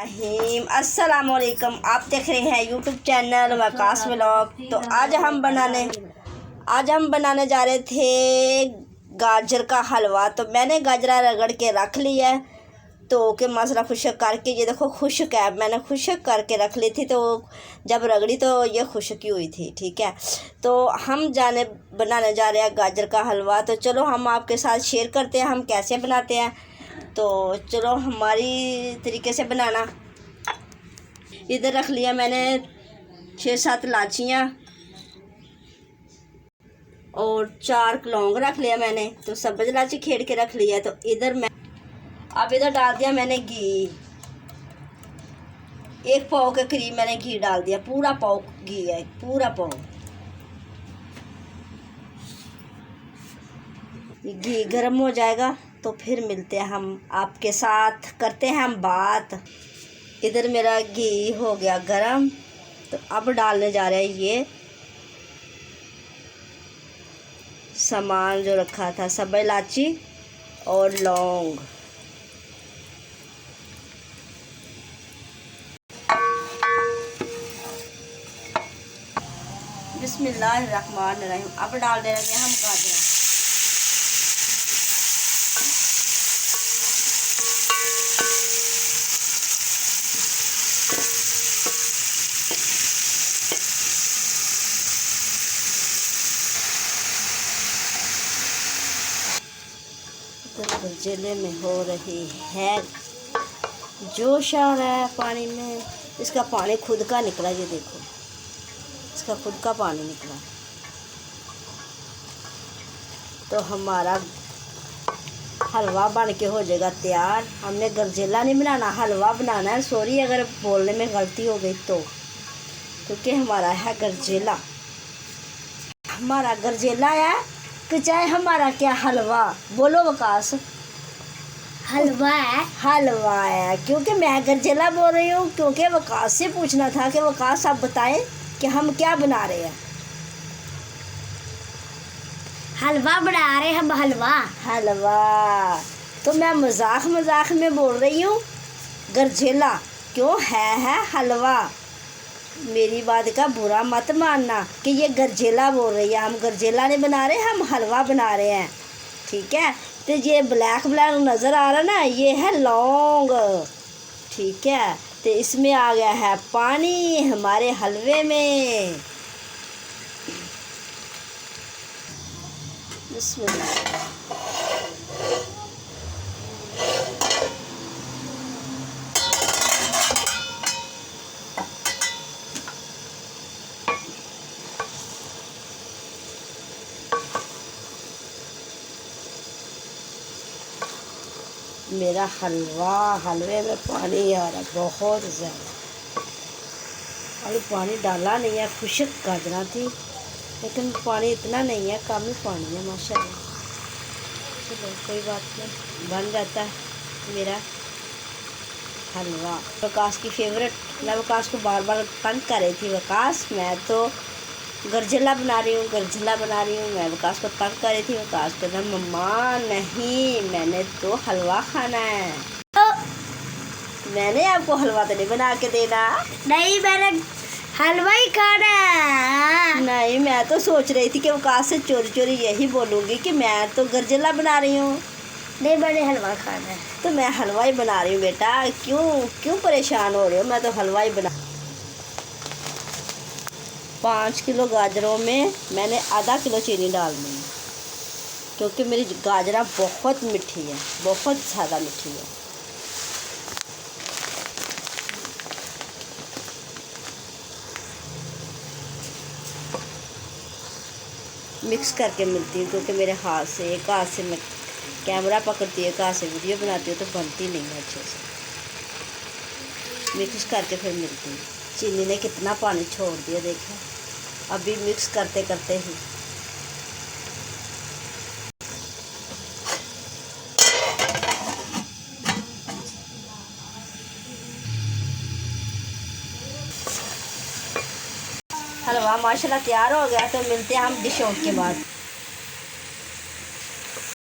अस्सलामुअलैकुम। आप देख रहे हैं यूट्यूब चैनल वकास व्लॉग। तो आज हम बनाने जा रहे थे गाजर का हलवा। तो मैंने गाजरा रगड़ के रख लिया है, तो के मसाला खुशक करके, ये देखो खुशक है, मैंने खुशक करके रख ली थी। तो जब रगड़ी तो ये खुशकी हुई थी। ठीक है, तो हम बनाने जा रहे हैं गाजर का हलवा। तो चलो हम आपके साथ शेयर करते हैं हम कैसे बनाते हैं। तो चलो हमारी तरीके से बनाना। इधर रख लिया मैंने 6-7 इलाचियाँ और 4 लौंग रख लिया मैंने। तो सब्ज़ इलाची खेड़ के रख लिया। तो अब इधर डाल दिया मैंने घी। 1 पाव के करीब मैंने घी डाल दिया, पूरा पाव घी है, पूरा पाव। घी गर्म हो जाएगा तो फिर मिलते हैं हम आपके साथ, करते हैं हम बात। इधर मेरा घी हो गया गरम। तो अब डालने जा रहे हैं ये सामान जो रखा था, सब्ज़ इलाची और लौंग। बिस्मिल्लाहिर्रहमानिर्रहीम। अब डाल दे रहे हैं हम गाजर। जिले में हो रही है जोश आ रहा है पानी में। इसका पानी खुद का निकला, ये देखो, इसका खुद का पानी निकला। तो हमारा हलवा बन के हो जाएगा तैयार। हमने गरजेला नहीं बनाना, हलवा बनाना है। सॉरी अगर बोलने में गलती हो गई तो, क्योंकि हमारा है गरजेला। हमारा गरजेला है कि चाहे हमारा क्या हलवा। बोलो वकास। हलवा है। हलवा है, क्योंकि मैं गरजेला बोल रही हूँ। क्योंकि वकास से पूछना था कि वकास आप बताएं कि हम क्या बना रहे हैं। हलवा बना रहे हम, हलवा। तो मैं मजाक में बोल रही हूँ गरजेला, क्यों है हलवा। मेरी बात का बुरा मत मानना कि ये गरजेला बोल रही है। हम गरजेला नहीं बना रहे, हम हलवा बना रहे हैं। ठीक है, तो ये ब्लैक नज़र आ रहा ना, ये है लौंग। ठीक है, तो इसमें आ गया है पानी हमारे हलवे में। बिस्मिल्लाह। मेरा हलवे में पानी आ रहा बहुत ज़्यादा। अभी पानी डाला नहीं है, खुशक गाजरा थी, लेकिन पानी इतना नहीं है, कम ही पानी है माशाल्लाह। चलो कोई बात नहीं, बन जाता है मेरा हलवा। वकास की फेवरेट। मैं वकास को बार बार तंग कर रही थी, वकास मैं तो गरजेला बना रही हूँ, मैं वकास को तंग कर रही थी। वकास को ना मम्मा नहीं, मैंने तो हलवा खाना है। मैंने आपको हलवा तो नहीं बना के देना। नहीं, मैंने हलवा ही खाना है। नहीं, मैं तो सोच रही थी कि वकास से चोरी यही बोलूँगी कि मैं तो गरजेला बना रही हूँ। नहीं, मैंने हलवा खाना है। तो मैं हलवा ही बना रही हूँ बेटा, क्यों परेशान हो रहे हो। मैं तो हलवा ही बना। 5 किलो गाजरों में मैंने आधा किलो चीनी डालनी है, क्योंकि मेरी गाजरा बहुत मीठी है, बहुत ज़्यादा मीठी है। मिक्स करके मिलती हूँ, क्योंकि मेरे हाथ से, एक हाथ से मैं कैमरा पकड़ती है, एक हाथ से वीडियो बनाती हूँ, तो बनती नहीं है अच्छे से। मिक्स करके फिर मिलती हूँ। चीनी ने कितना पानी छोड़ दिया देखो, अभी मिक्स करते करते ही। हलवा माशाल्लाह तैयार हो गया। तो मिलते हैं हम डिश आउट के बाद।